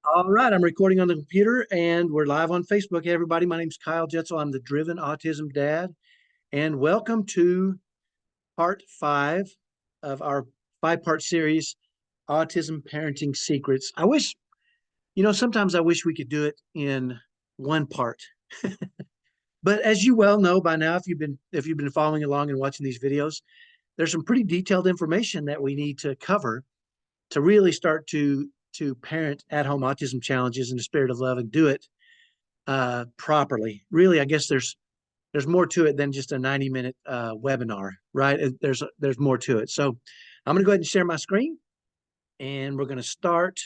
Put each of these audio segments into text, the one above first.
All right, I'm recording on the computer and we're live on Facebook. Hey, everybody, my name's Kyle Jetzel. I'm the Driven Autism Dad, and welcome to part 5 of our 5-part series, Autism Parenting Secrets. Sometimes I wish we could do it in one part. But as you well know by now, if you've been following along and watching these videos, there's some pretty detailed information that we need to cover to really start to parent at-home autism challenges in the spirit of love and do it properly. Really, I guess there's more to it than just a 90-minute webinar, right? There's more to it. So I'm going to go ahead and share my screen, and we're going to start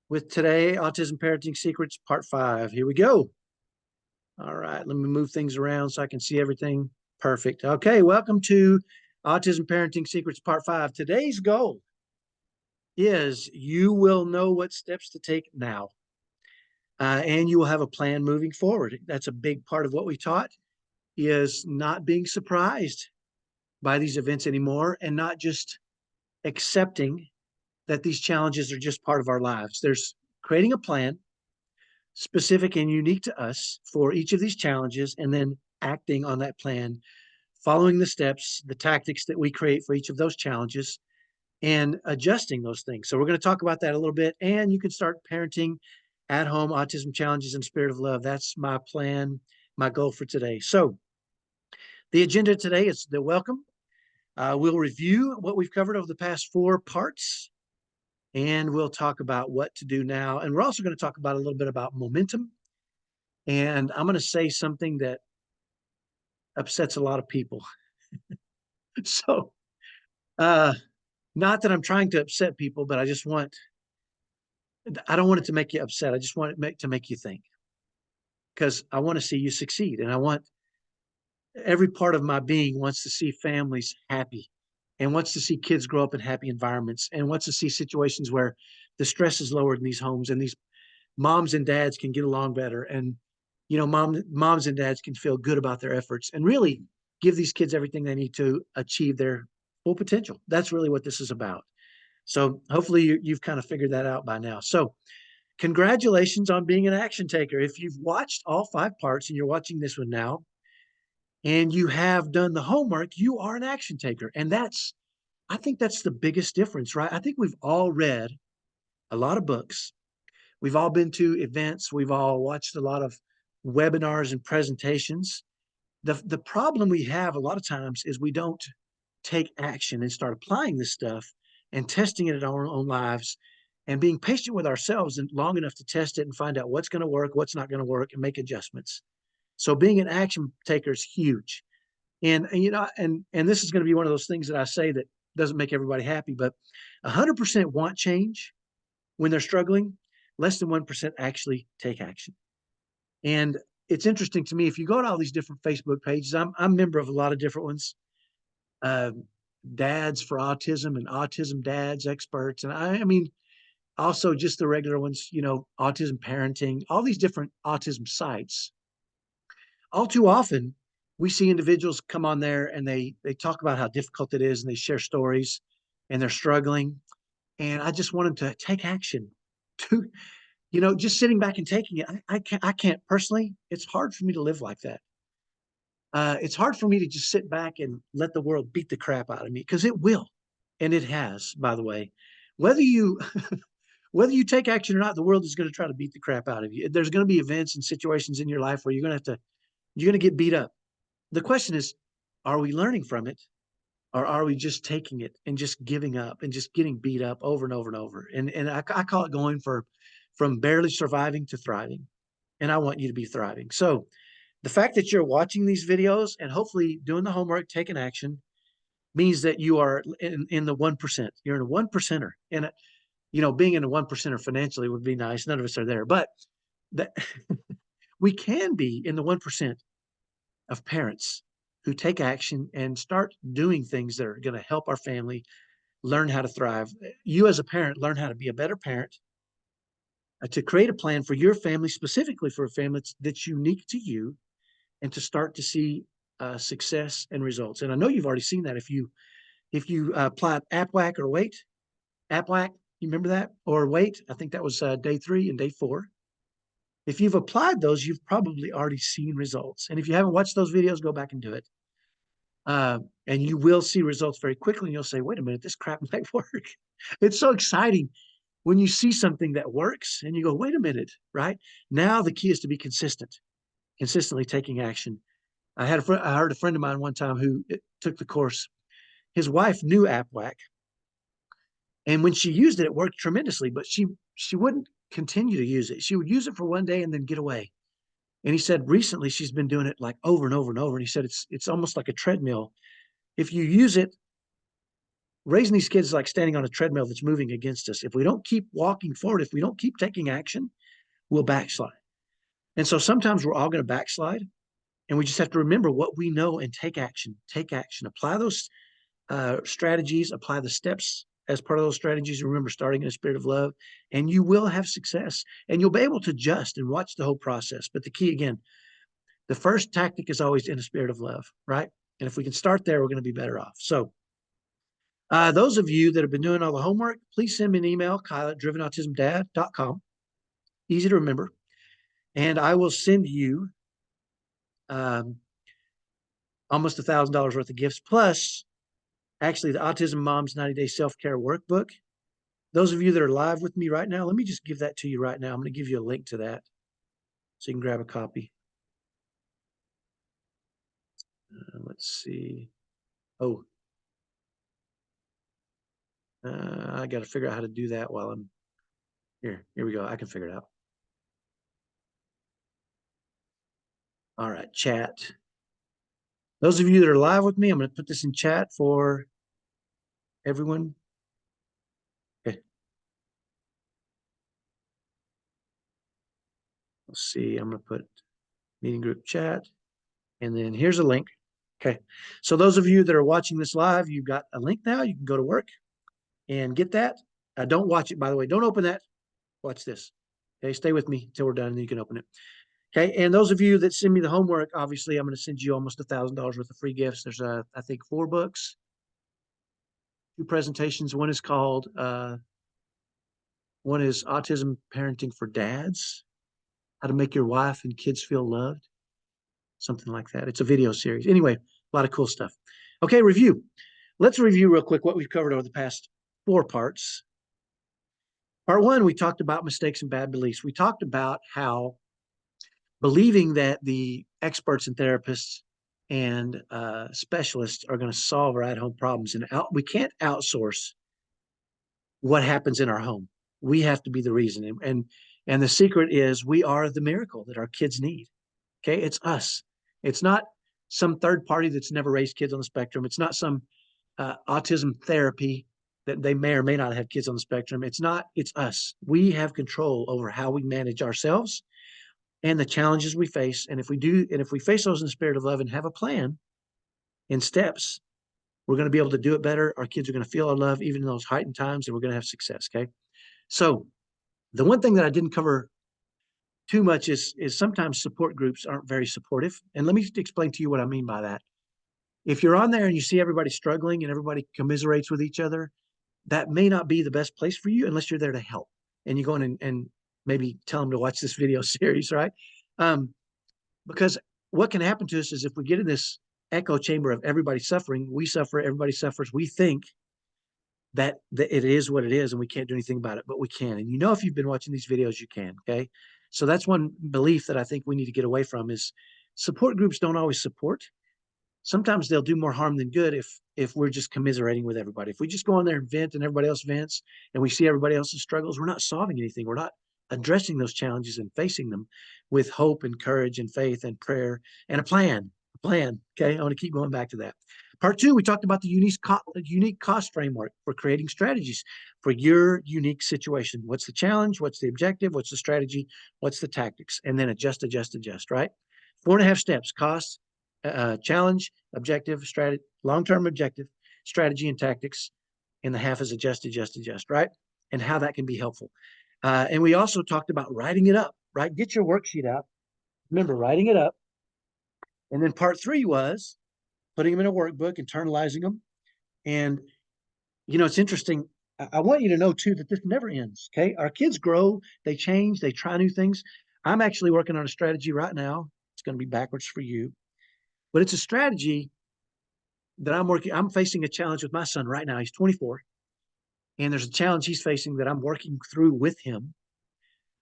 with today, Autism Parenting Secrets, Part 5. Here we go. All right, let me move things around so I can see everything. Perfect. Okay, welcome to Autism Parenting Secrets, Part 5. Today's goal is you will know what steps to take now. And you will have a plan moving forward. That's a big part of what we taught, is not being surprised by these events anymore and not just accepting that these challenges are just part of our lives. There's creating a plan specific and unique to us for each of these challenges, and then acting on that plan, following the steps, the tactics that we create for each of those challenges, and adjusting those things. So we're going to talk about that a little bit, and you can start parenting at home autism challenges in spirit of love. That's my plan, my goal for today. So the agenda today is the welcome. We'll review what we've covered over the past 4 parts, and we'll talk about what to do now. And we're also going to talk about a little bit about momentum. And I'm going to say something that upsets a lot of people. So, not that I'm trying to upset people, but I don't want it to make you upset. I just want it to make you think, because I want to see you succeed. And every part of my being wants to see families happy and wants to see kids grow up in happy environments and wants to see situations where the stress is lowered in these homes and these moms and dads can get along better. And, moms and dads can feel good about their efforts and really give these kids everything they need to achieve their full potential. That's really what this is about. So hopefully you've kind of figured that out by now. So congratulations on being an action taker. If you've watched all 5 parts and you're watching this one now, and you have done the homework, you are an action taker. And I think that's the biggest difference, right? I think we've all read a lot of books. We've all been to events. We've all watched a lot of webinars and presentations. The problem we have a lot of times is we don't take action and start applying this stuff and testing it in our own lives and being patient with ourselves and long enough to test it and find out what's going to work, what's not going to work, and make adjustments. So being an action taker is huge. And this is going to be one of those things that I say that doesn't make everybody happy, but 100% want change when they're struggling. Less than 1% actually take action. And it's interesting to me, if you go to all these different Facebook pages, I'm a member of a lot of different ones, dads for autism and autism dads experts. And I mean, also just the regular ones, autism parenting, all these different autism sites. All too often, we see individuals come on there and they talk about how difficult it is and they share stories and they're struggling. And I just want them to take action. To, just sitting back and taking it. I can't personally. It's hard for me to live like that. It's hard for me to just sit back and let the world beat the crap out of me, because it will, and it has. By the way, whether you whether you take action or not, the world is going to try to beat the crap out of you. There's going to be events and situations in your life where you're going to get beat up. The question is, are we learning from it, or are we just taking it and just giving up and just getting beat up over and over and over? And I call it going from barely surviving to thriving. And I want you to be thriving. So the fact that you're watching these videos and hopefully doing the homework, taking action, means that you are in the 1%. You're in a 1%er. And, being in a 1%er financially would be nice. None of us are there. But that we can be in the 1% of parents who take action and start doing things that are going to help our family learn how to thrive. You as a parent, learn how to be a better parent, to create a plan for your family, specifically for a family that's unique to you, and to start to see success and results. And I know you've already seen that if you apply AppWhack or AppWhack. You remember that? Or wait, I think that was day 3 and day 4. If you've applied those, you've probably already seen results. And if you haven't watched those videos, go back and do it. And you will see results very quickly. And you'll say, wait a minute, this crap might work. It's so exciting when you see something that works and you go, wait a minute, right? Now the key is to be consistent, consistently taking action. I heard a friend of mine one time who took the course. His wife knew AppWhack, and when she used it, it worked tremendously. But she wouldn't continue to use it. She would use it for one day and then get away. And he said recently she's been doing it like over and over and over. And he said it's almost like a treadmill. If you use it, raising these kids is like standing on a treadmill that's moving against us. If we don't keep walking forward, if we don't keep taking action, we'll backslide. And so sometimes we're all going to backslide. And we just have to remember what we know and take action. Take action. Apply those strategies. Apply the steps as part of those strategies. Remember, starting in a spirit of love, and you will have success. And you'll be able to adjust and watch the whole process. But the key again, the first tactic is always in a spirit of love, right? And if we can start there, we're going to be better off. So those of you that have been doing all the homework, please send me an email, kyle@drivenautismdad.com. Easy to remember. And I will send you almost $1,000 worth of gifts, plus actually the Autism Mom's 90-Day Self-Care Workbook. Those of you that are live with me right now, let me just give that to you right now. I'm going to give you a link to that so you can grab a copy. Let's see. Oh, I got to figure out how to do that while I'm here. Here we go. I can figure it out. All right, chat. Those of you that are live with me, I'm going to put this in chat for everyone. Okay. Let's see. I'm going to put meeting group chat, and then here's a link. Okay. So those of you that are watching this live, you've got a link now. You can go to work and get that. Don't watch it, by the way. Don't open that. Watch this. Okay. Stay with me until we're done, and then you can open it. Okay. And those of you that send me the homework, obviously, I'm going to send you almost $1,000 worth of free gifts. There's, I think, 4 books, 2 presentations. One is called, one is Autism Parenting for Dads, How to Make Your Wife and Kids Feel Loved, something like that. It's a video series. Anyway, a lot of cool stuff. Okay, review. Let's review real quick what we've covered over the past 4 parts. Part 1, we talked about mistakes and bad beliefs. We talked about how believing that the experts and therapists and specialists are going to solve our at-home problems, and we can't outsource what happens in our home. We have to be the reason. And the secret is we are the miracle that our kids need. Okay, it's us. It's not some third party that's never raised kids on the spectrum. It's not some autism therapy that they may or may not have kids on the spectrum. It's not. It's us. We have control over how we manage ourselves and the challenges we face. And if we face those in the spirit of love and have a plan in steps, we're going to be able to do it better. Our kids are going to feel our love even in those heightened times, and we're going to have success. Okay. So the one thing that I didn't cover too much is sometimes support groups aren't very supportive. And let me explain to you what I mean by that. If you're on there and you see everybody struggling and everybody commiserates with each other, that may not be the best place for you unless you're there to help. And you go in and maybe tell them to watch this video series, right? Because what can happen to us is if we get in this echo chamber of everybody suffering, we suffer, everybody suffers, we think that it is what it is and we can't do anything about it, but we can. And if you've been watching these videos, you can, okay? So that's one belief that I think we need to get away from is support groups don't always support. Sometimes they'll do more harm than good if we're just commiserating with everybody. If we just go on there and vent and everybody else vents and we see everybody else's struggles, we're not solving anything. We're not addressing those challenges and facing them with hope and courage and faith and prayer and a plan. Okay, I want to keep going back to that. Part 2, we talked about the unique cost framework for creating strategies for your unique situation. What's the challenge? What's the objective? What's the strategy? What's the tactics? And then adjust, right? 4.5 steps: cost, challenge, objective, strategy, long-term objective, strategy, and tactics. And the half is adjust, right? And how that can be helpful. And we also talked about writing it up, right? Get your worksheet out. Remember, writing it up. And then part 3 was putting them in a workbook, internalizing them. And, it's interesting. I want you to know too that this never ends. Okay. Our kids grow, they change, they try new things. I'm actually working on a strategy right now. It's going to be backwards for you, but it's a strategy that I'm working. I'm facing a challenge with my son right now. He's 24, and there's a challenge he's facing that I'm working through with him.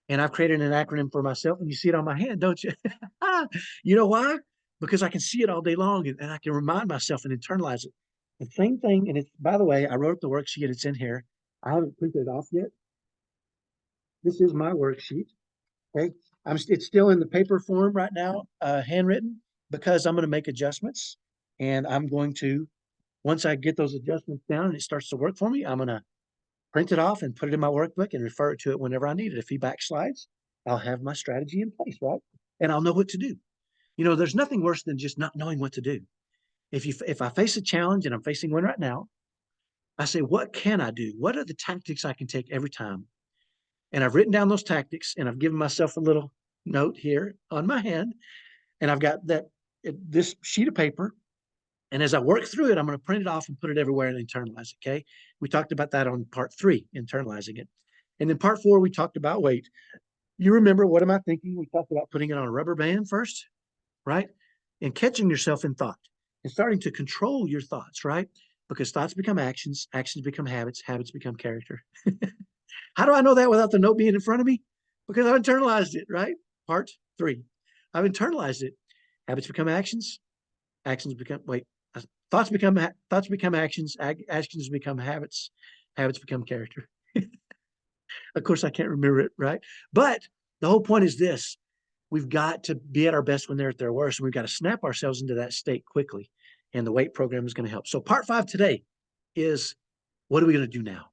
And I've created an acronym for myself, and you see it on my hand, don't you? You know why? Because I can see it all day long, and I can remind myself and internalize it. The same thing, and it's, by the way, I wrote up the worksheet. It's in here. I haven't printed it off yet. This is my worksheet. Okay. It's still in the paper form right now, handwritten, because I'm going to make adjustments. And I'm going to, once I get those adjustments down and it starts to work for me, I'm going to print it off and put it in my workbook and refer it to it whenever I need it. If he backslides, I'll have my strategy in place, right? And I'll know what to do. You know, there's nothing worse than just not knowing what to do. If I face a challenge, and I'm facing one right now, I say, what can I do? What are the tactics I can take every time? And I've written down those tactics, and I've given myself a little note here on my hand, and I've got this sheet of paper. And as I work through it, I'm going to print it off and put it everywhere and internalize it. Okay. We talked about that on part 3, internalizing it. And then part 4, we talked about weight. You remember, what am I thinking? We talked about putting it on a rubber band first, right? And catching yourself in thought and starting to control your thoughts, right? Because thoughts become actions, actions become habits, habits become character. How do I know that without the note being in front of me? Because I've internalized it, right? Part 3. I've internalized it. Habits become actions, actions become, wait, thoughts become actions, actions become habits, habits become character. Of course, I can't remember it, right? But the whole point is this: we've got to be at our best when they're at their worst, and we've got to snap ourselves into that state quickly. And the weight program is going to help. So part 5 today is, what are we going to do now?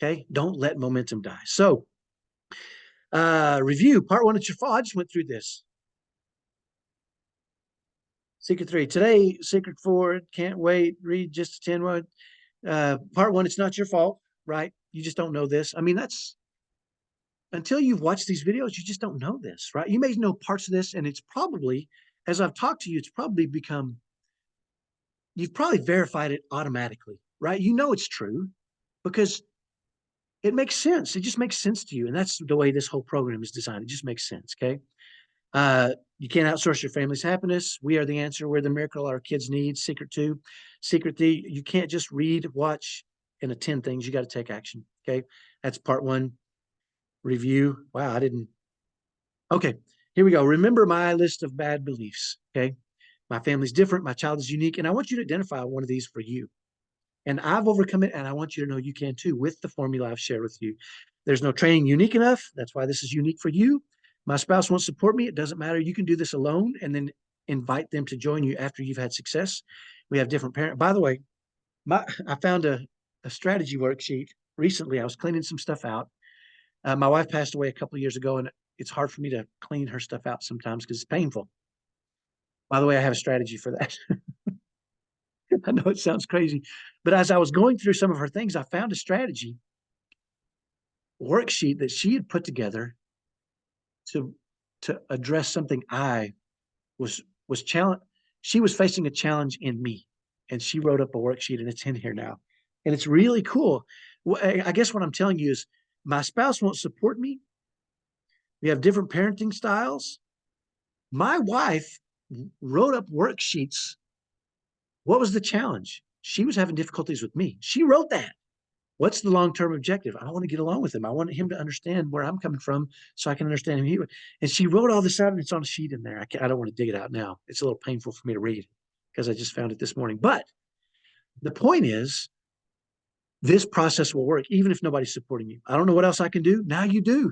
Okay, don't let momentum die. So review part 1. It's your fault. I just went through this. Secret 3 today. Secret 4. Can't wait. Read just 10 word. Part 1. It's not your fault, right? You just don't know this. I mean, that's, until you've watched these videos, you just don't know this, right? You may know parts of this, and it's probably, as I've talked to you, it's probably become, you've probably verified it automatically, right? You know it's true because it makes sense. It just makes sense to you. And that's the way this whole program is designed. It just makes sense, okay? You can't outsource your family's happiness. We are the answer. We're the miracle our kids need. Secret 2. Secret 3, you can't just read, watch, and attend things. You got to take action, okay? That's part 1. Review. Wow, I didn't. Okay, here we go. Remember my list of bad beliefs, okay? My family's different. My child is unique. And I want you to identify one of these for you. And I've overcome it, and I want you to know you can too with the formula I've shared with you. There's no training unique enough. That's why this is unique for you. My spouse won't support me. It doesn't matter. You can do this alone and then invite them to join you after you've had success. We have different parents. By the way, I found a strategy worksheet recently. I was cleaning some stuff out. My wife passed away a couple of years ago, and it's hard for me to clean her stuff out sometimes because it's painful. By the way, I have a strategy for that. I know it sounds crazy, but as I was going through some of her things, I found a strategy worksheet that she had put together to address something I was challenged. She was facing a challenge in me, and she wrote up a worksheet, and it's in here now, and it's really cool. Well, I guess what I'm telling you is, my spouse won't support me. We have different parenting styles. My wife wrote up worksheets. What was the challenge? She was having difficulties with me. She wrote that. What's the long-term objective? I want to get along with him. I want him to understand where I'm coming from so I can understand him. And she wrote all this out, and it's on a sheet in there. I don't want to dig it out now. It's a little painful for me to read because I just found it this morning. But the point is, this process will work even if nobody's supporting you. I don't know what else I can do. Now you do.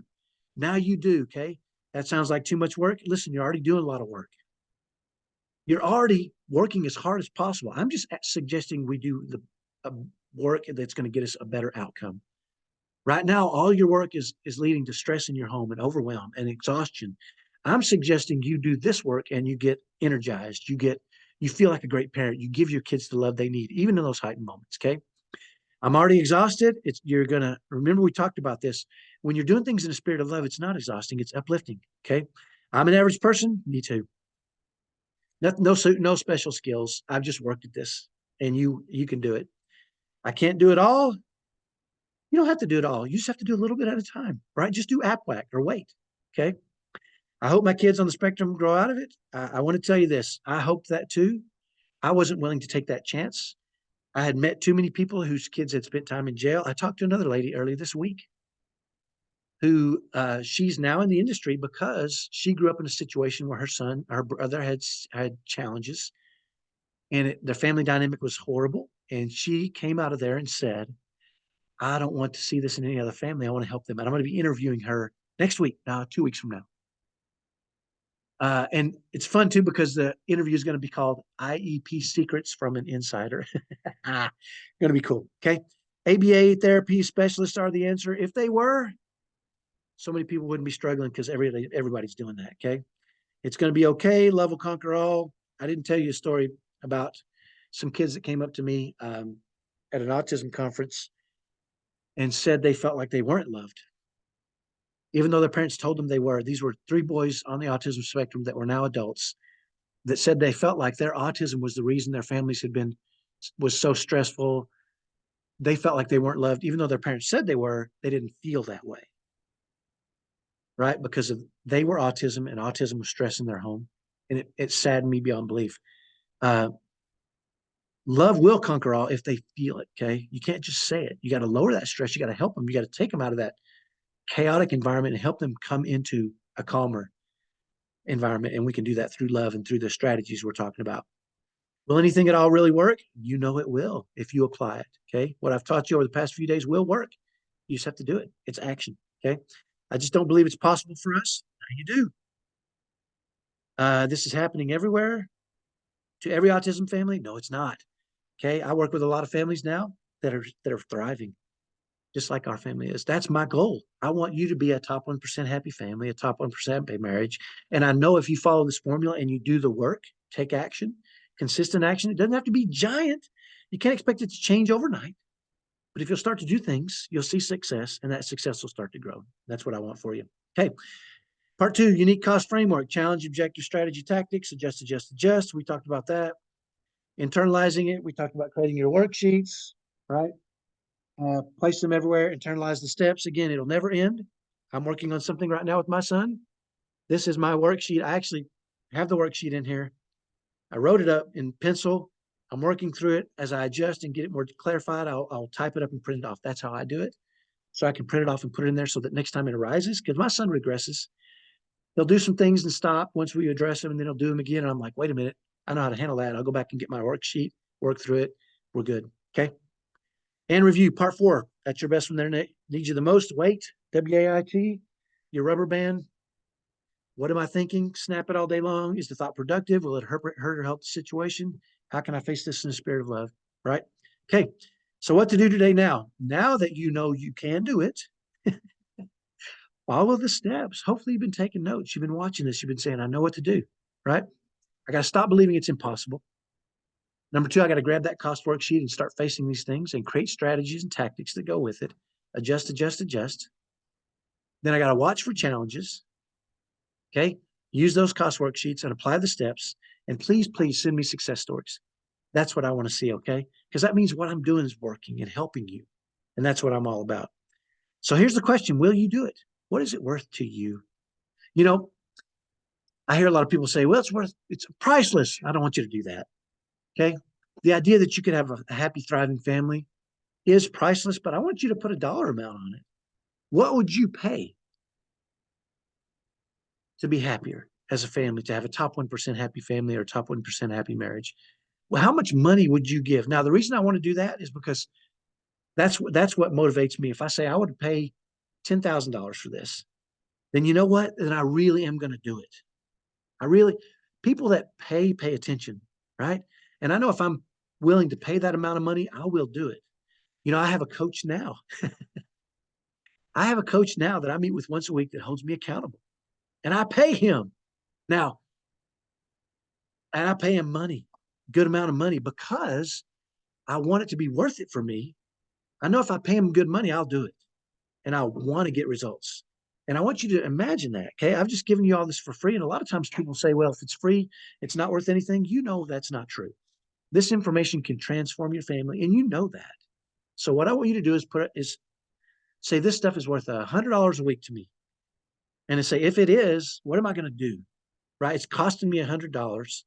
Now you do, okay? That sounds like too much work. Listen, you're already doing a lot of work. You're already working as hard as possible. I'm just suggesting we do the work that's going to get us a better outcome. Right now, all your work is leading to stress in your home and overwhelm and exhaustion. I'm suggesting you do this work and you get energized. You feel like a great parent. You give your kids the love they need, even in those heightened moments. Okay. I'm already exhausted. You're going to remember, we talked about this. When you're doing things in a spirit of love, it's not exhausting. It's uplifting. Okay. I'm an average person. Me too. No special skills. I've just worked at this, and you can do it. I can't do it all. You don't have to do it all. You just have to do a little bit at a time, right? Just do APWAC or wait. Okay. I hope my kids on the spectrum grow out of it. I want to tell you this. I hope that too. I wasn't willing to take that chance. I had met too many people whose kids had spent time in jail. I talked to another lady earlier this week who she's now in the industry because she grew up in a situation where her brother had challenges, and the family dynamic was horrible. And she came out of there and said, I don't want to see this in any other family. I want to help them. And I'm going to be interviewing her next week, 2 weeks from now. And it's fun too because the interview is going to be called IEP Secrets from an Insider. Going to be cool. Okay. ABA therapy specialists are the answer. If they were, so many people wouldn't be struggling because everybody's doing that. Okay. It's going to be okay. Love will conquer all. I didn't tell you a story about some kids that came up to me at an autism conference and said they felt like they weren't loved, even though their parents told them they were. These were 3 boys on the autism spectrum that were now adults that said they felt like their autism was the reason their families was so stressful. They felt like they weren't loved, even though their parents said they were. They didn't feel that way, right? Because they were autism and autism was stress in their home, and it saddened me beyond belief. Love will conquer all if they feel it. Okay, you can't just say it. You got to lower that stress. You got to help them. You got to take them out of that chaotic environment and help them come into a calmer environment. And we can do that through love and through the strategies we're talking about. Will anything at all really work? You know it will if you apply it. Okay. What I've taught you over the past few days will work. You just have to do it. It's action. Okay. I just don't believe it's possible for us. Now you do. This is happening everywhere to every autism family. No, it's not. Okay. I work with a lot of families now that are thriving, just like our family is. That's my goal. I want you to be a top 1% happy family, a top 1% happy marriage. And I know if you follow this formula and you do the work, take action, consistent action, it doesn't have to be giant. You can't expect it to change overnight. But if you'll start to do things, you'll see success, and that success will start to grow. That's what I want for you. Okay. Part 2, unique cost framework, challenge, objective, strategy, tactics, adjust, adjust, adjust. We talked about that. Internalizing it. We talked about creating your worksheets, right? Place them everywhere, internalize the steps. Again, it'll never end. I'm working on something right now with my son. This is my worksheet. I actually have the worksheet in here. I wrote it up in pencil. I'm working through it. As I adjust and get it more clarified, I'll type it up and print it off. That's how I do it. So I can print it off and put it in there so that next time it arises, because my son regresses. He'll do some things and stop once we address them, and then he'll do them again. And I'm like, wait a minute, I know how to handle that. I'll go back and get my worksheet, work through it. We're good. Okay. And review, part 4. That's your best one there. Needs you the most. Wait, WAIT, your rubber band. What am I thinking? Snap it all day long. Is the thought productive? Will it hurt or help the situation? How can I face this in the spirit of love? Right? Okay. So what to do today now? Now that you know you can do it, follow the steps. Hopefully you've been taking notes. You've been watching this. You've been saying, I know what to do. Right? I got to stop believing it's impossible. Number 2, I got to grab that cost worksheet and start facing these things and create strategies and tactics that go with it. Adjust, adjust, adjust. Then I got to watch for challenges. Okay. Use those cost worksheets and apply the steps. And please, please send me success stories. That's what I want to see. Okay. Because that means what I'm doing is working and helping you. And that's what I'm all about. So here's the question. Will you do it? What is it worth to you? You know, I hear a lot of people say, well, it's priceless. I don't want you to do that. Okay. The idea that you could have a happy, thriving family is priceless, but I want you to put a dollar amount on it. What would you pay to be happier as a family, to have a top 1% happy family or top 1% happy marriage? Well, how much money would you give? Now, the reason I want to do that is because that's what motivates me. If I say I would pay $10,000 for this, then you know what? Then I really am going to do it. People that pay attention, right? And I know if I'm willing to pay that amount of money, I will do it. You know, I have a coach now. I have a coach now that I meet with once a week that holds me accountable. And I pay him now. And I pay him money, good amount of money, because I want it to be worth it for me. I know if I pay him good money, I'll do it. And I want to get results. And I want you to imagine that. Okay. I've just given you all this for free. And a lot of times people say, well, if it's free, it's not worth anything. You know, that's not true. This information can transform your family, and you know that. So what I want you to do is say this stuff is worth $100 a week to me. And to say, if it is, what am I going to do? Right? It's costing me $100.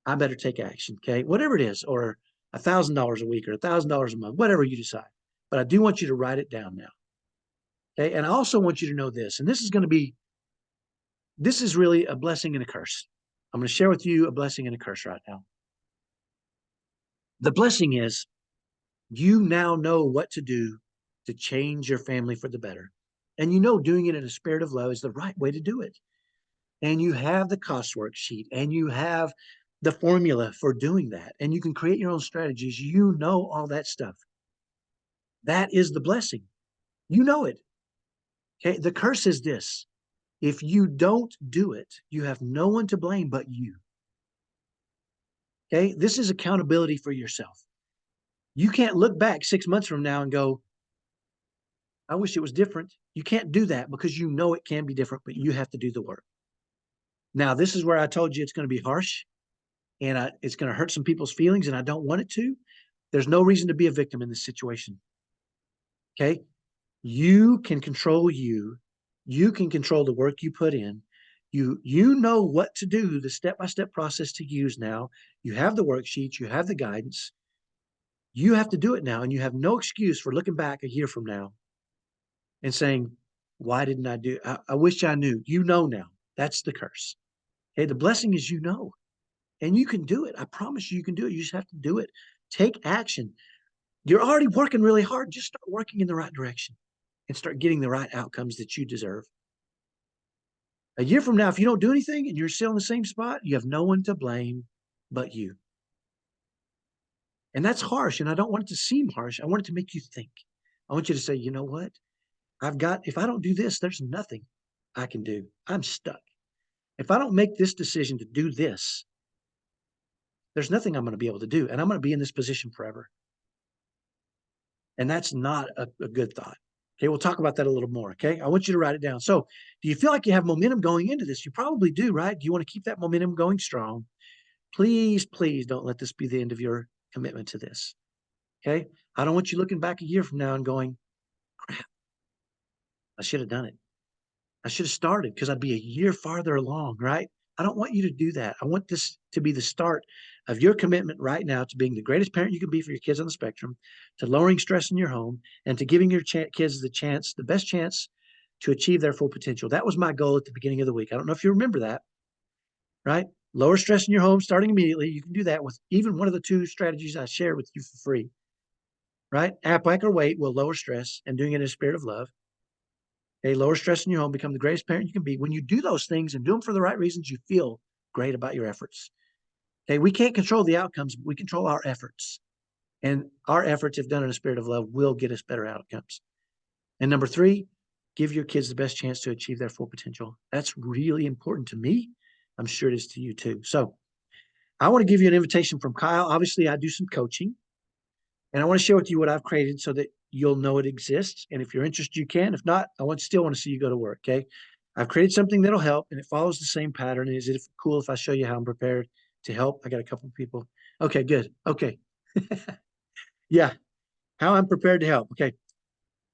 I better take action. Okay. Whatever it is, or $1,000 a week or $1,000 a month, whatever you decide. But I do want you to write it down now. Okay. And I also want you to know this, and this is really a blessing and a curse. I'm going to share with you a blessing and a curse right now. The blessing is you now know what to do to change your family for the better. And you know doing it in a spirit of love is the right way to do it. And you have the cost worksheet and you have the formula for doing that. And you can create your own strategies. You know all that stuff. That is the blessing. You know it. Okay. The curse is this. If you don't do it, you have no one to blame but you. Okay. This is accountability for yourself. You can't look back 6 months from now and go, I wish it was different. You can't do that because you know it can be different, but you have to do the work. Now, this is where I told you it's going to be harsh and it's going to hurt some people's feelings, and I don't want it to. There's no reason to be a victim in this situation. Okay. You can control you. You can control the work you put in. You know what to do, the step-by-step process to use now. You have the worksheets, you have the guidance. You have to do it now, and you have no excuse for looking back a year from now and saying, why didn't I do it? I wish I knew. You know now. That's the curse. Okay, the blessing is you know, and you can do it. I promise you, you can do it. You just have to do it. Take action. You're already working really hard. Just start working in the right direction and start getting the right outcomes that you deserve. A year from now, if you don't do anything and you're still in the same spot, you have no one to blame but you. And that's harsh. And I don't want it to seem harsh. I want it to make you think. I want you to say, you know what? If I don't do this, there's nothing I can do. I'm stuck. If I don't make this decision to do this, there's nothing I'm going to be able to do. And I'm going to be in this position forever. And that's not a good thought. Okay, we'll talk about that a little more. Okay, I want you to write it down. So, do you feel like you have momentum going into this? You probably do, right? Do you want to keep that momentum going strong? Please, please don't let this be the end of your commitment to this. Okay, I don't want you looking back a year from now and going, crap, I should have done it. I should have started because I'd be a year farther along, right? I don't want you to do that. I want this to be the start of your commitment right now to being the greatest parent you can be for your kids on the spectrum, to lowering stress in your home, and to giving your kids the best chance to achieve their full potential. That was my goal at the beginning of the week. I don't know if you remember that, right? Lower stress in your home starting immediately. You can do that with even one of the two strategies I shared with you for free, right? APWAC or WAIT will lower stress, and doing it in a spirit of love. Okay, lower stress in your home, become the greatest parent you can be. When you do those things and do them for the right reasons, you feel great about your efforts. Okay, we can't control the outcomes, but we control our efforts. And our efforts, if done in a spirit of love, will get us better outcomes. And number three, give your kids the best chance to achieve their full potential. That's really important to me. I'm sure it is to you too. So I want to give you an invitation from Kyle. Obviously, I do some coaching. And I want to share with you what I've created so that you'll know it exists. And if you're interested, you can. If not, still want to see you go to work. Okay. I've created something that'll help, and it follows the same pattern. Is it cool if I show you how I'm prepared to help? I got a couple of people. Okay, good. Okay. Yeah. How I'm prepared to help. Okay.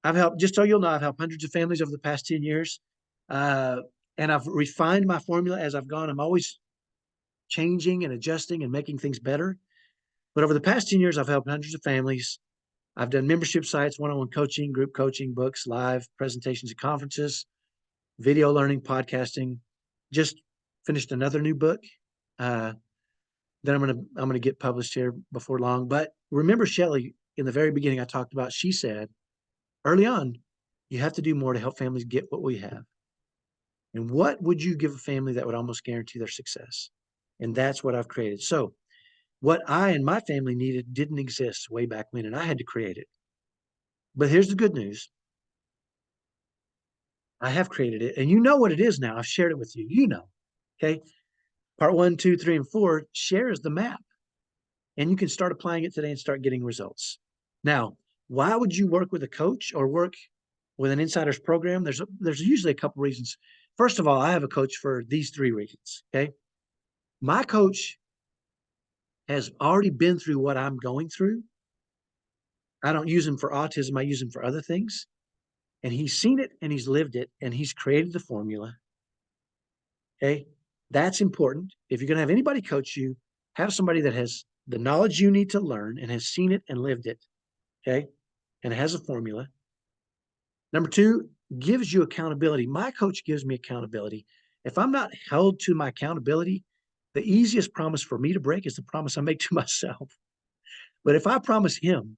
I've helped, just so you'll know, I've helped hundreds of families over the past 10 years. And I've refined my formula as I've gone. I'm always changing and adjusting and making things better. But over the past 10 years, I've helped hundreds of families. I've done membership sites, one-on-one coaching, group coaching, books, live presentations at conferences, video learning, podcasting. Just finished another new book that I'm gonna get published here before long. But remember, Shelley, in the very beginning, I talked about. She said early on, you have to do more to help families get what we have. And what would you give a family that would almost guarantee their success? And that's what I've created. So what I and my family needed didn't exist way back when, and I had to create it. But here's the good news. I have created it, and you know what it is now. I've shared it with you. You know, okay? Part 1, 2, 3, and 4 shares the map, and you can start applying it today and start getting results. Now, why would you work with a coach or work with an insider's program? There's usually a couple reasons. First of all, I have a coach for these 3 reasons, okay? My coach has already been through what I'm going through. I don't use him for autism. I use him for other things. and he's seen it and he's lived it and he's created the formula. Okay. That's important. If you're going to have anybody coach you, have somebody that has the knowledge you need to learn and has seen it and lived it. Okay. And has a formula. Number two, gives you accountability. My coach gives me accountability. If I'm not held to my accountability, the easiest promise for me to break is the promise I make to myself. But if I promise him,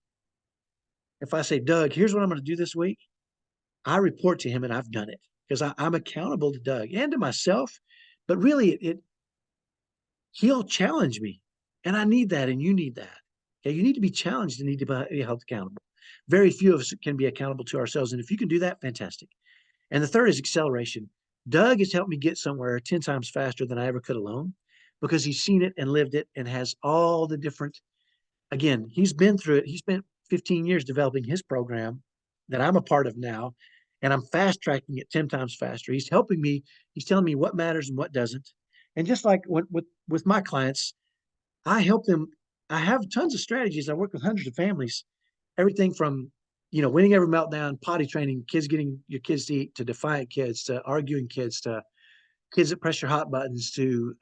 if I say, Doug, here's what I'm going to do this week, I report to him and I've done it because I'm accountable to Doug and to myself. But really, he'll challenge me. And I need that, and you need that. Okay, you need to be challenged and need to be held accountable. Very few of us can be accountable to ourselves. And if you can do that, fantastic. And the third is acceleration. Doug has helped me get somewhere 10 times faster than I ever could alone because he's seen it and lived it and has all the different, again, he's been through it. He spent 15 years developing his program that I'm a part of now, and I'm fast tracking it 10 times faster. He's helping me. He's telling me what matters and what doesn't. And just like with my clients, I help them. I have tons of strategies. I work with hundreds of families, everything from, winning every meltdown, potty training, kids getting your kids to eat, to defiant kids, to arguing kids, to kids that press your hot buttons, to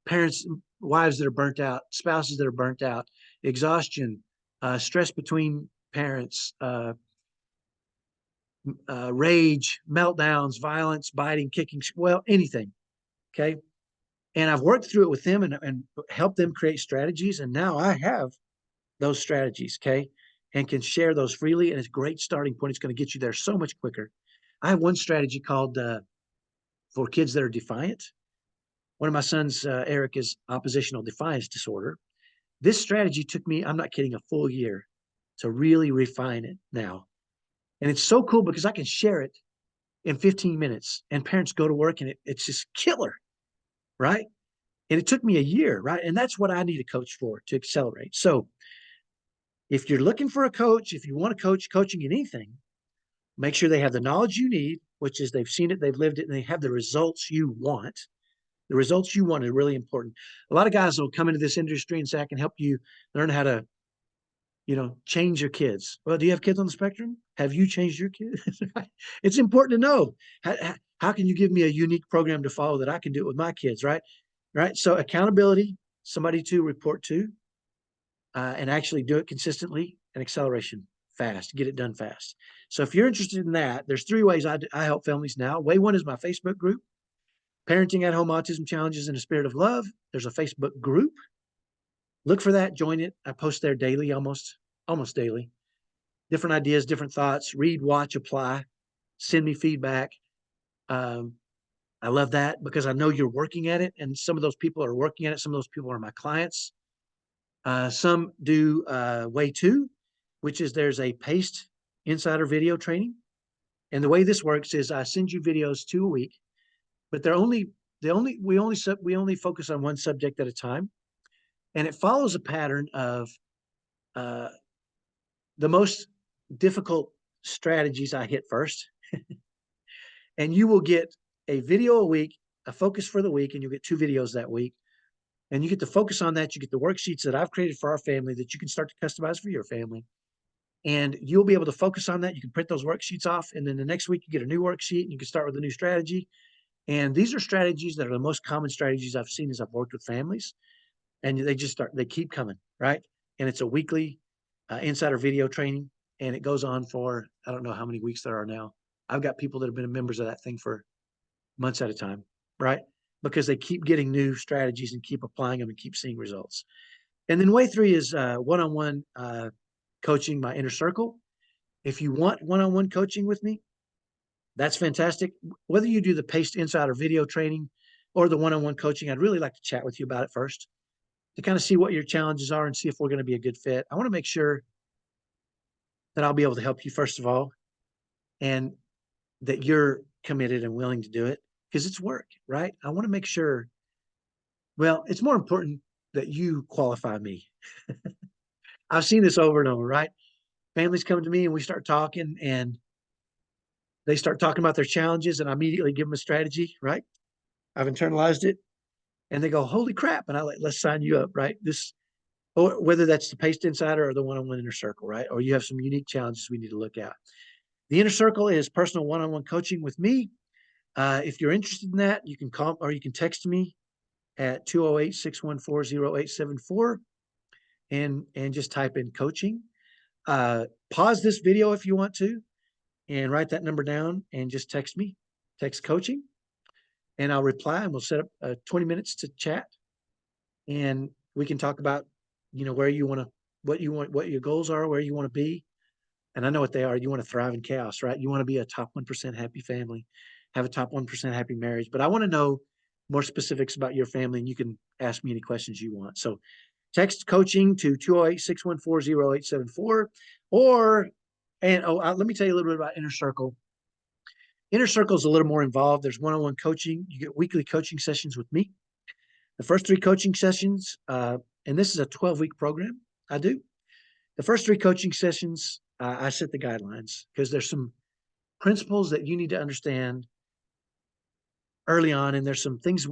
parents, wives that are burnt out, spouses that are burnt out, exhaustion, stress between parents, rage, meltdowns, violence, biting, kicking, well, anything. Okay. And I've worked through it with them and helped them create strategies. And now I have those strategies. Okay. And can share those freely. And it's a great starting point. It's going to get you there so much quicker. I have one strategy called for kids that are defiant. One of my sons, Eric, is oppositional defiance disorder. This strategy took me, I'm not kidding, a full year to really refine it now. And it's so cool because I can share it in 15 minutes and parents go to work and it's just killer, right? And it took me a year, right? And that's what I need a coach for, to accelerate. So if you're looking for a coach, if you want to coach coaching in anything, make sure they have the knowledge you need, which is they've seen it, they've lived it, and they have the results you want. The results you want are really important. A lot of guys will come into this industry and say, I can help you learn how to, change your kids. Well, do you have kids on the spectrum? Have you changed your kids? It's important to know. How can you give me a unique program to follow that I can do it with my kids, right? Right. So accountability, somebody to report to, and actually do it consistently, and acceleration, fast, get it done fast. So if you're interested in that, there's 3 ways I help families now. Way one is my Facebook group, Parenting at Home Autism Challenges in a Spirit of Love. There's a Facebook group. Look for that, join it. I post there daily, almost daily. Different ideas, different thoughts, read, watch, apply, send me feedback. I love that because I know you're working at it, and some of those people are working at it. Some of those people are my clients. Some do way 2, which is there's a paced insider video training. And the way this works is I send you videos 2 a week, but we only focus on one subject at a time. And it follows a pattern of the most difficult strategies I hit first. And you will get a video a week, a focus for the week, and you'll get 2 videos that week. And you get to focus on that. You get the worksheets that I've created for our family that you can start to customize for your family. And you'll be able to focus on that. You can print those worksheets off. And then the next week you get a new worksheet and you can start with a new strategy. And these are strategies that are the most common strategies I've seen as I've worked with families. And they keep coming, right? And it's a weekly insider video training. And it goes on for, I don't know how many weeks there are now. I've got people that have been members of that thing for months at a time, right? Because they keep getting new strategies and keep applying them and keep seeing results. And then way 3 is one-on-one coaching, my inner circle. If you want one-on-one coaching with me, that's fantastic. Whether you do the paced insider video training or the one-on-one coaching, I'd really like to chat with you about it first to kind of see what your challenges are and see if we're going to be a good fit. I want to make sure that I'll be able to help you, first of all, and that you're committed and willing to do it because it's work, right? I want to make sure, well, it's more important that you qualify me. I've seen this over and over, right? Families come to me and we start talking and they start talking about their challenges and I immediately give them a strategy, right? I've internalized it and they go, holy crap. And let's sign you up, right? Or whether that's the paced insider or the one-on-one inner circle, right? Or you have some unique challenges we need to look at. The inner circle is personal one-on-one coaching with me. If you're interested in that, you can call or you can text me at 208-614-0874 and just type in coaching. Pause this video if you want to and write that number down and just text me, text coaching, and I'll reply and we'll set up 20 minutes to chat. And we can talk about, where you want to, what your goals are, where you want to be. And I know what they are. You want to thrive in chaos, right? You want to be a top 1% happy family, have a top 1% happy marriage. But I want to know more specifics about your family, and you can ask me any questions you want. So text coaching to 208-614-0874 let me tell you a little bit about Inner Circle. Inner Circle is a little more involved. There's one-on-one coaching. You get weekly coaching sessions with me. The first 3 coaching sessions, and this is a 12-week program I do. The first 3 coaching sessions, I set the guidelines because there's some principles that you need to understand early on, and there's some things,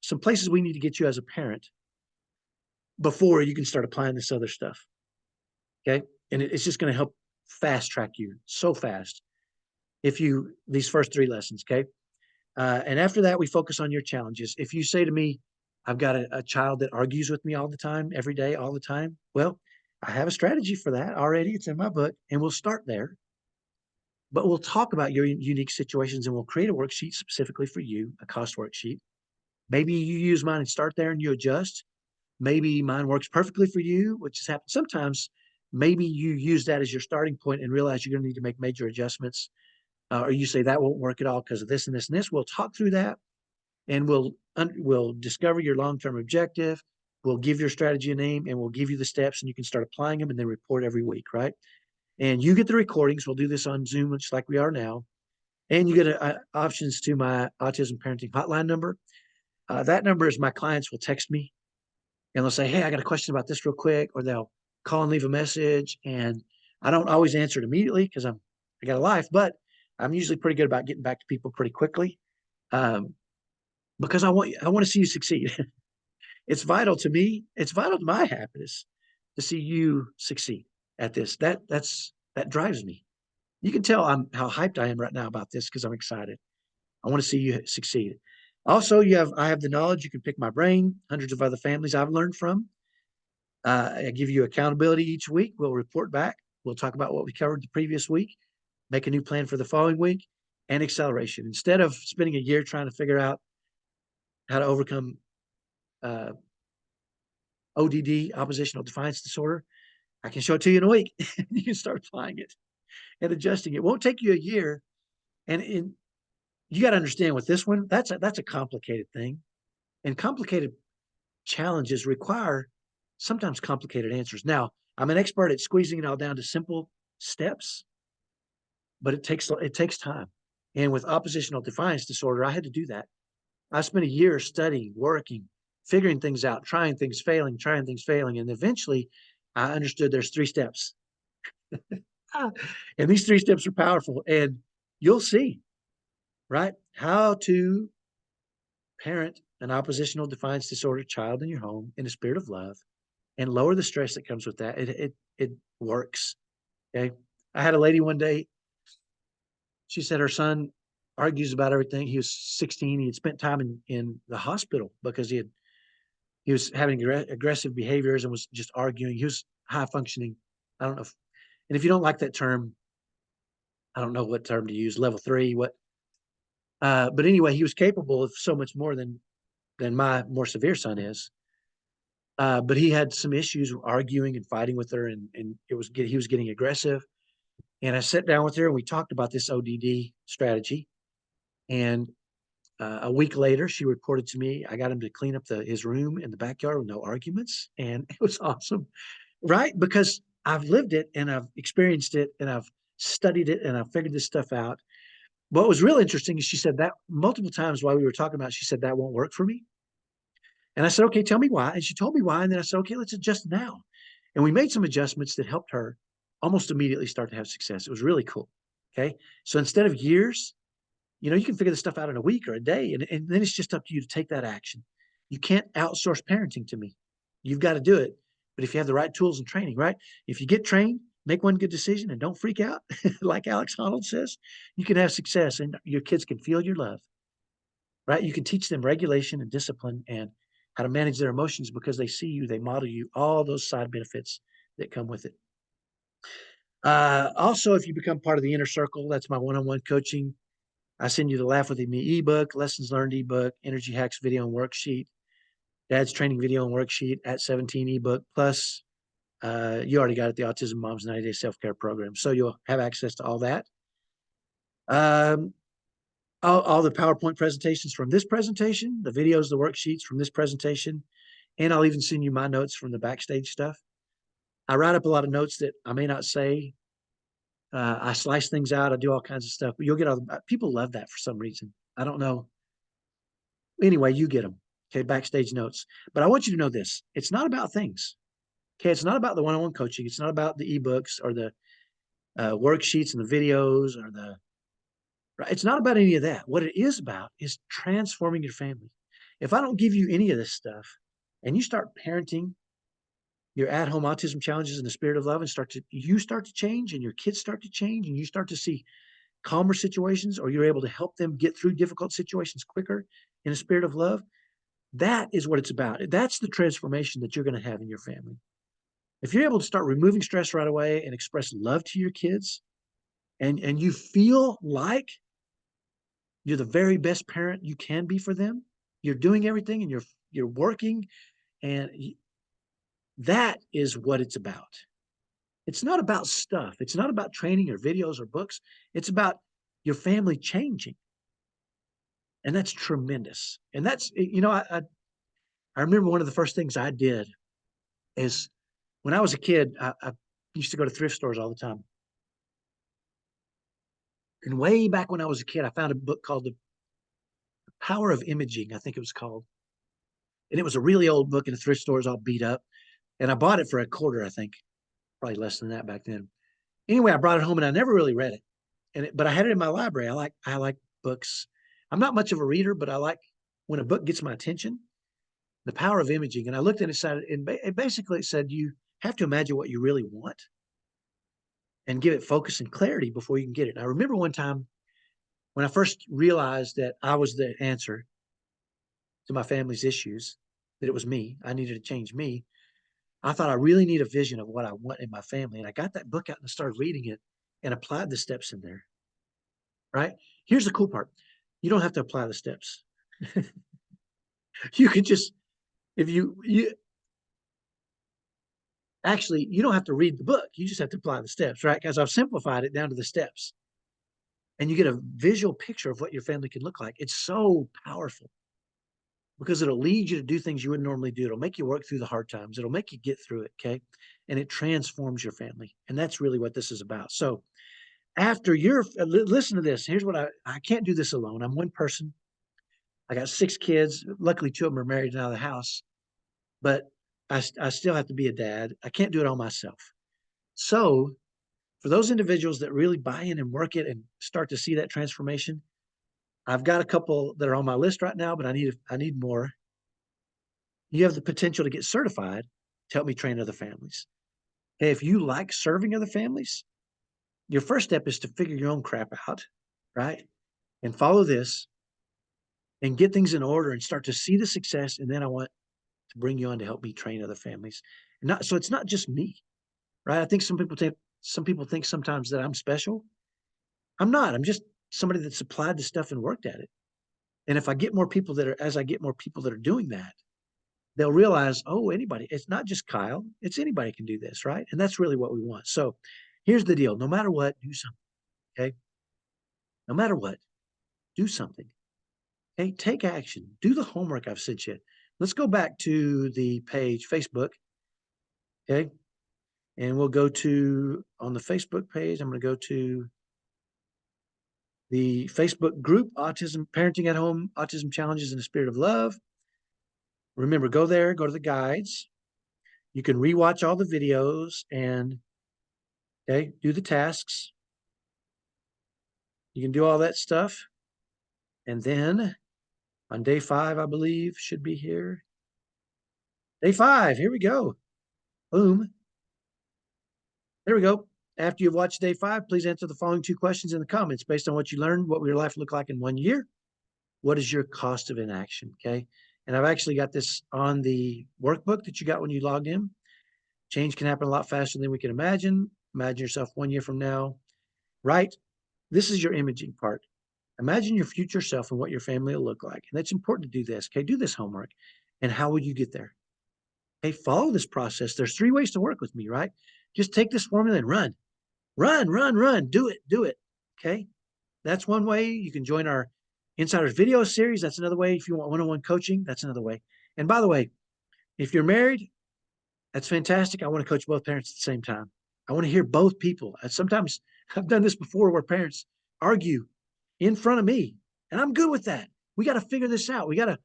some places we need to get you as a parent before you can start applying this other stuff. Okay, and it's just going to help fast track you so fast these first 3 lessons. Okay, and after that we focus on your challenges. If you say to me, I've got a child that argues with me all the time, every day, all the time, well, I have a strategy for that already. It's in my book, and we'll start there. But we'll talk about your unique situations, and we'll create a worksheet specifically for you, a cost worksheet. Maybe you use mine and start there and you adjust. Maybe mine works perfectly for you, which has happened sometimes. Maybe you use that as your starting point and realize you're going to need to make major adjustments. Or you say that won't work at all because of this and this and this. We'll talk through that, and we'll discover your long-term objective. We'll give your strategy a name, and we'll give you the steps, and you can start applying them and then report every week, right? And you get the recordings. We'll do this on Zoom, just like we are now. And you get options to my autism parenting hotline number. That number is my clients will text me and they'll say, hey, I got a question about this real quick, or they'll call and leave a message. And I don't always answer it immediately because I got a life, but I'm usually pretty good about getting back to people pretty quickly because I want to see you succeed. It's vital to me. It's vital to my happiness to see you succeed at this. That drives me. You can tell how hyped I am right now about this because I'm excited. I want to see you succeed. Also, I have the knowledge. You can pick my brain. Hundreds of other families I've learned from. I give you accountability each week. We'll report back. We'll talk about what we covered the previous week, make a new plan for the following week, and acceleration. Instead of spending a year trying to figure out how to overcome ODD, oppositional defiance disorder, I can show it to you in a week. You can start applying it and adjusting it. It won't take you a year. And you got to understand with this one, that's a complicated thing. And complicated challenges require sometimes complicated answers. Now, I'm an expert at squeezing it all down to simple steps, but it takes time. And with oppositional defiance disorder, I had to do that. I spent a year studying, working, figuring things out, trying things, failing. And eventually I understood there's 3 steps. And these 3 steps are powerful. And you'll see, right, how to parent an oppositional defiance disorder child in your home in a spirit of love and lower the stress that comes with that. It works. Okay. I had a lady one day, she said her son argues about everything. He was 16. He had spent time in the hospital because he was having aggressive behaviors and was just arguing. He was high functioning. I don't know and if you don't like that term, I don't know what term to use, level 3, but anyway, he was capable of so much more than my more severe son is. But he had some issues arguing and fighting with her, and he was getting aggressive. And I sat down with her and we talked about this ODD strategy. And a week later, she reported to me, I got him to clean up his room in the backyard with no arguments. And it was awesome, right? Because I've lived it and I've experienced it and I've studied it and I've figured this stuff out. What was real interesting is she said that multiple times while we were talking about it, she said, that won't work for me. And I said, okay, tell me why. And she told me why. And then I said, okay, let's adjust now. And we made some adjustments that helped her almost immediately start to have success. It was really cool. Okay. So instead of years, you can figure this stuff out in a week or a day. And then it's just up to you to take that action. You can't outsource parenting to me. You've got to do it. But if you have the right tools and training, right? If you get trained, make one good decision and don't freak out. Like Alex Honnold says, you can have success and your kids can feel your love, right? You can teach them regulation and discipline and how to manage their emotions because they see you, they model you, all those side benefits that come with it. Also, if you become part of the inner circle, that's my one-on-one coaching. I send you the Laugh With Me ebook, lessons learned ebook, energy hacks video and worksheet, dad's training video and worksheet at 17 ebook. Plus, you already got it, the Autism Moms 90-Day Self-Care Program. So you'll have access to all that. All the PowerPoint presentations from this presentation, the videos, the worksheets from this presentation, and I'll even send you my notes from the backstage stuff. I write up a lot of notes that I may not say. I slice things out. I do all kinds of stuff, but you'll get all the people love that for some reason. I don't know. Anyway, you get them. Okay, backstage notes. But I want you to know this: it's not about things. Okay, it's not about the one-on-one coaching. It's not about the ebooks or the worksheets and the videos or the. Right? It's not about any of that. What it is about is transforming your family. If I don't give you any of this stuff, and you start parenting your at-home autism challenges in the spirit of love, and you start to change, and your kids start to change, and you start to see calmer situations, or you're able to help them get through difficult situations quicker in a spirit of love, that is what it's about. That's the transformation that you're going to have in your family. If you're able to start removing stress right away and express love to your kids, and you feel like you're the very best parent you can be for them, you're doing everything and you're working, and that is what it's about. It's not about stuff. It's not about training or videos or books. It's about your family changing. And that's tremendous. And that's, I remember one of the first things I did is when I was a kid, I used to go to thrift stores all the time. And way back when I was a kid, I found a book called The Power of Imaging, I think it was called. And it was a really old book in the thrift stores, all beat up. And I bought it for $0.25, I think, probably less than that back then. Anyway, I brought it home and I never really read it. But I had it in my library. I like books. I'm not much of a reader, but I like when a book gets my attention. The Power of Imaging. And I looked at it and it basically said you have to imagine what you really want and give it focus and clarity before you can get it. And I remember one time when I first realized that I was the answer to my family's issues, that it was me, I needed to change me. I thought I really need a vision of what I want in my family. And I got that book out and I started reading it and applied the steps in there. Right? Here's the cool part. You don't have to apply the steps. You can just, if you actually, you don't have to read the book. You just have to apply the steps, right? Because I've simplified it down to the steps. And you get a visual picture of what your family can look like. It's so powerful because it'll lead you to do things you wouldn't normally do. It'll make you work through the hard times. It'll make you get through it, okay? And it transforms your family. And that's really what this is about. So after listen to this. Here's what I can't do this alone. I'm one person. I got 6 kids. Luckily, 2 of them are married and out of the house. But I still have to be a dad. I can't do it all myself. So for those individuals that really buy in and work it and start to see that transformation, I've got a couple that are on my list right now, but I need more. You have the potential to get certified to help me train other families. Hey, if you like serving other families, your first step is to figure your own crap out, right? And follow this and get things in order and start to see the success. And then I want to bring you on to help me train other families. So it's not just me, right? I think some people think sometimes that I'm special. I'm not. I'm just somebody that's applied the stuff and worked at it. And if I get more people as I get more people that are doing that, they'll realize, oh, anybody, it's not just Kyle, it's anybody can do this, right? And that's really what we want. So here's the deal. No matter what, do something, okay? No matter what, do something. Okay, take action. Do the homework I've sent you. Let's go back to the page, Facebook, okay? And we'll go to, on the Facebook page, I'm going to go to the Facebook group, Autism Parenting at Home, Autism Challenges in the Spirit of Love. Remember, go there, go to the guides. You can rewatch all the videos and, okay, do the tasks. You can do all that stuff. And then on day 5, I believe, should be here. Day 5, here we go. Boom. There we go. After you've watched day 5, please answer the following 2 questions in the comments. Based on what you learned, what will your life look like in 1 year? What is your cost of inaction? Okay. And I've actually got this on the workbook that you got when you logged in. Change can happen a lot faster than we can imagine. Imagine yourself 1 year from now, right? This is your imaging part. Imagine your future self and what your family will look like. And it's important to do this. Okay. Do this homework. And how will you get there? Okay. Follow this process. There's 3 ways to work with me, right? Just take this formula and run. Run, run, run. Do it. Do it. Okay. That's one way. You can join our Insiders video series. That's another way. If you want one-on-one coaching, that's another way. And by the way, if you're married, that's fantastic. I want to coach both parents at the same time. I want to hear both people. Sometimes I've done this before where parents argue in front of me, and I'm good with that. We got to figure this out. We got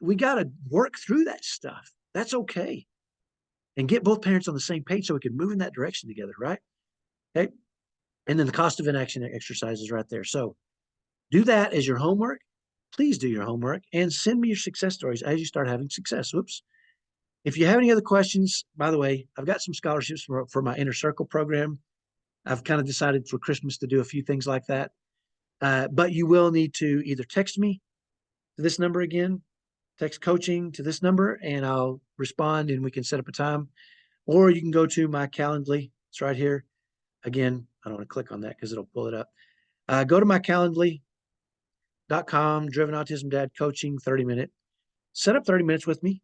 to work through that stuff. That's okay. And get both parents on the same page so we can move in that direction together, right? Okay. And then the cost of inaction exercise is right there. So do that as your homework. Please do your homework and send me your success stories as you start having success. Whoops. If you have any other questions, by the way, I've got some scholarships for my Inner Circle program. I've kind of decided for Christmas to do a few things like that. But you will need to either text me to this number again, text coaching to this number, and I'll respond and we can set up a time. Or you can go to my Calendly. It's right here. Again, I don't want to click on that because it'll pull it up. Go to my Calendly.com, Driven Autism Dad Coaching, 30-minute. Set up 30 minutes with me.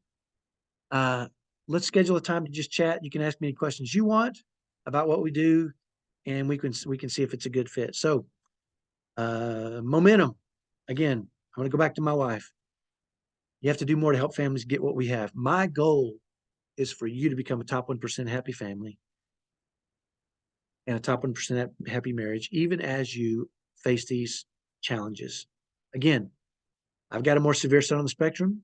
Let's schedule a time to just chat. You can ask me any questions you want about what we do, and we can see if it's a good fit. So, momentum. Again, I'm going to go back to my wife. You have to do more to help families get what we have. My goal is for you to become a top 1% happy family and a top 1% happy marriage, even as you face these challenges. Again, I've got a more severe son on the spectrum.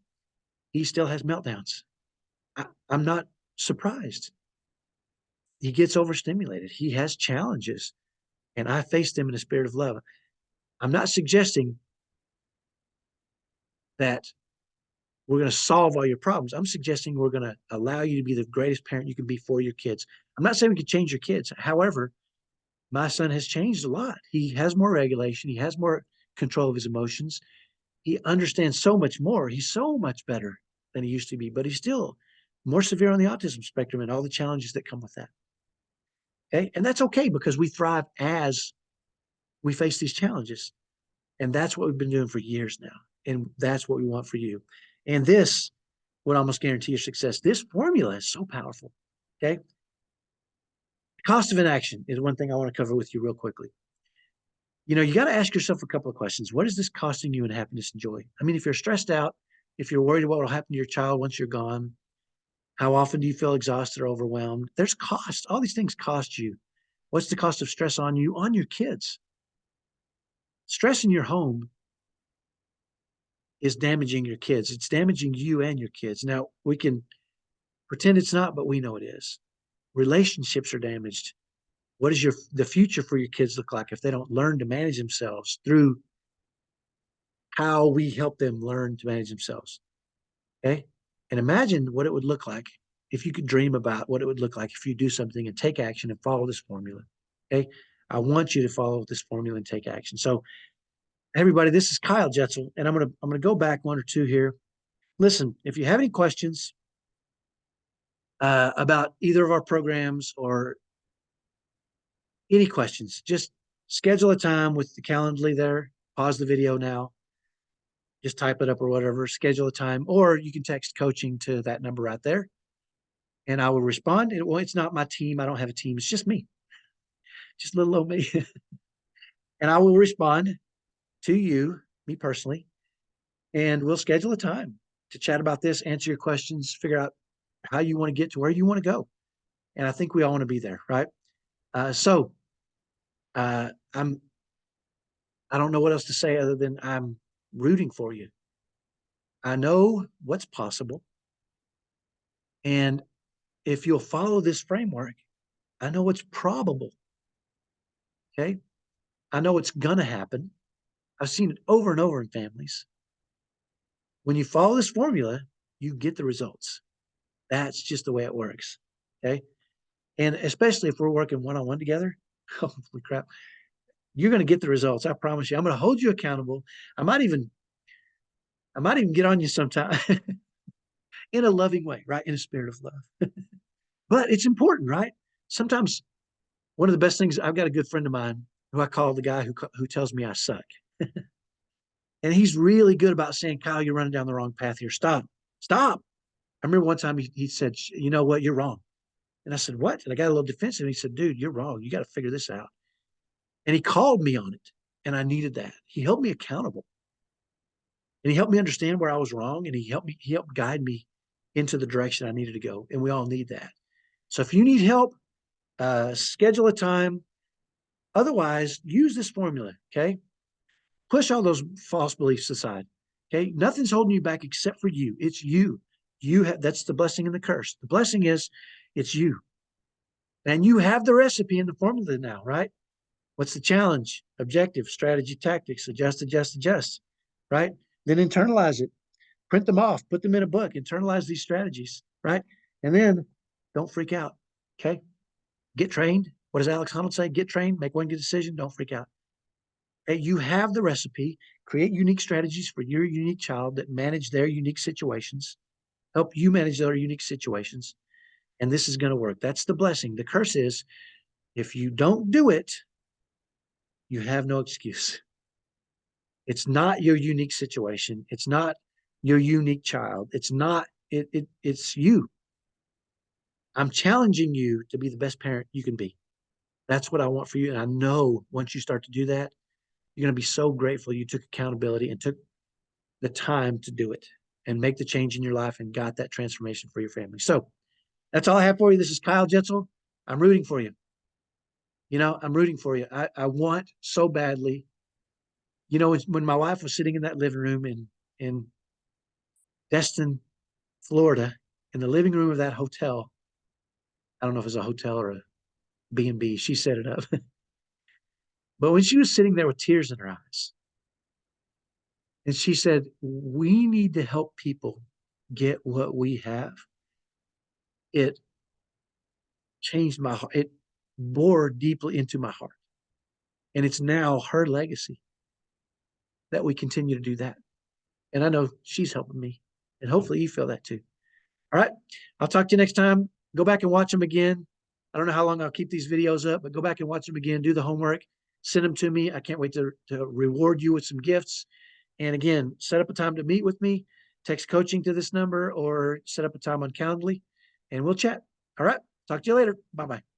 He still has meltdowns. I'm not surprised. He gets overstimulated. He has challenges, and I face them in a spirit of love. I'm not suggesting that we're going to solve all your problems. I'm suggesting we're going to allow you to be the greatest parent you can be for your kids. I'm not saying we can change your kids. However, my son has changed a lot. He has more regulation. He has more control of his emotions. He understands so much more. He's so much better than he used to be, but he's still more severe on the autism spectrum and all the challenges that come with that. Okay. And that's okay because we thrive as we face these challenges. And that's what we've been doing for years now. And that's what we want for you. And this would almost guarantee your success. This formula is so powerful. Okay. Cost of inaction is one thing I want to cover with you real quickly. You know, you got to ask yourself a couple of questions. What is this costing you in happiness and joy? I mean, if you're stressed out, if you're worried about what will happen to your child once you're gone, how often do you feel exhausted or overwhelmed? There's cost. All these things cost you. What's the cost of stress on you, on your kids? Stress in your home is damaging your kids. It's damaging you and your kids. Now, we can pretend it's not, but we know it is. Relationships are damaged. What does the future for your kids look like if they don't learn to manage themselves through how we help them learn to manage themselves? Okay. And imagine what it would look like if you could dream about what it would look like if you do something and take action and follow this formula. Okay. I want you to follow this formula and take action. So, everybody, this is Kyle Jetzel, and I'm gonna go back 1 or 2 here. Listen, if you have any questions about either of our programs or any questions, just schedule a time with the Calendly there. Pause the video now. Just type it up or whatever. Schedule a time, or you can text coaching to that number right there, and I will respond. Well, it's not my team. I don't have a team. It's just me, just little old me, and I will respond to you, me personally, and we'll schedule a time to chat about this, answer your questions, figure out how you want to get to where you want to go. And I think we all want to be there, right? I don't know what else to say other than I'm rooting for you. I know what's possible. And if you'll follow this framework, I know what's probable. Okay. I know it's going to happen. I've seen it over and over in families. When you follow this formula, you get the results. That's just the way it works. Okay. And especially if we're working one-on-one together, holy crap, you're going to get the results. I promise you. I'm going to hold you accountable. I might even get on you sometime in a loving way, right? In a spirit of love. But it's important, right? Sometimes one of the best things, I've got a good friend of mine who I call the guy who tells me I suck. And he's really good about saying, Kyle, you're running down the wrong path here. Stop. Stop. I remember one time he said, you know what? You're wrong. And I said, what? And I got a little defensive. And he said, dude, you're wrong. You got to figure this out. And he called me on it. And I needed that. He held me accountable. And he helped me understand where I was wrong. And he helped guide me into the direction I needed to go. And we all need that. So if you need help, schedule a time. Otherwise, use this formula. Okay. Push all those false beliefs aside. Okay. Nothing's holding you back except for you. It's you. That's the blessing and the curse. The blessing is it's you. And you have the recipe and the formula now, right? What's the challenge? Objective, strategy, tactics, adjust, adjust, adjust, right? Then internalize it, print them off, put them in a book, internalize these strategies, right? And then don't freak out. Okay. Get trained. What does Alex Honnold say? Get trained, make one good decision, don't freak out. Okay? You have the recipe, create unique strategies for your unique child that manage their unique situations, help you manage their unique situations. And this is going to work. That's the blessing. The curse is if you don't do it, you have no excuse. It's not your unique situation. It's not your unique child. It's not, it's you. I'm challenging you to be the best parent you can be. That's what I want for you. And I know once you start to do that, you're going to be so grateful you took accountability and took the time to do it and make the change in your life and got that transformation for your family. So that's all I have for you. This is Kyle Jetzel. I'm rooting for you. I'm rooting for you. I want so badly. When my wife was sitting in that living room in Destin, Florida, in the living room of that hotel, I don't know if it was a hotel or a B&B, she set it up. But when she was sitting there with tears in her eyes, and she said, we need to help people get what we have, it changed my heart. It bore deeply into my heart. And it's now her legacy that we continue to do that. And I know she's helping me. And hopefully you feel that too. All right. I'll talk to you next time. Go back and watch them again. I don't know how long I'll keep these videos up, but go back and watch them again. Do the homework. Send them to me. I can't wait to reward you with some gifts. And again, set up a time to meet with me. Text coaching to this number or set up a time on Calendly and we'll chat. All right. Talk to you later. Bye-bye.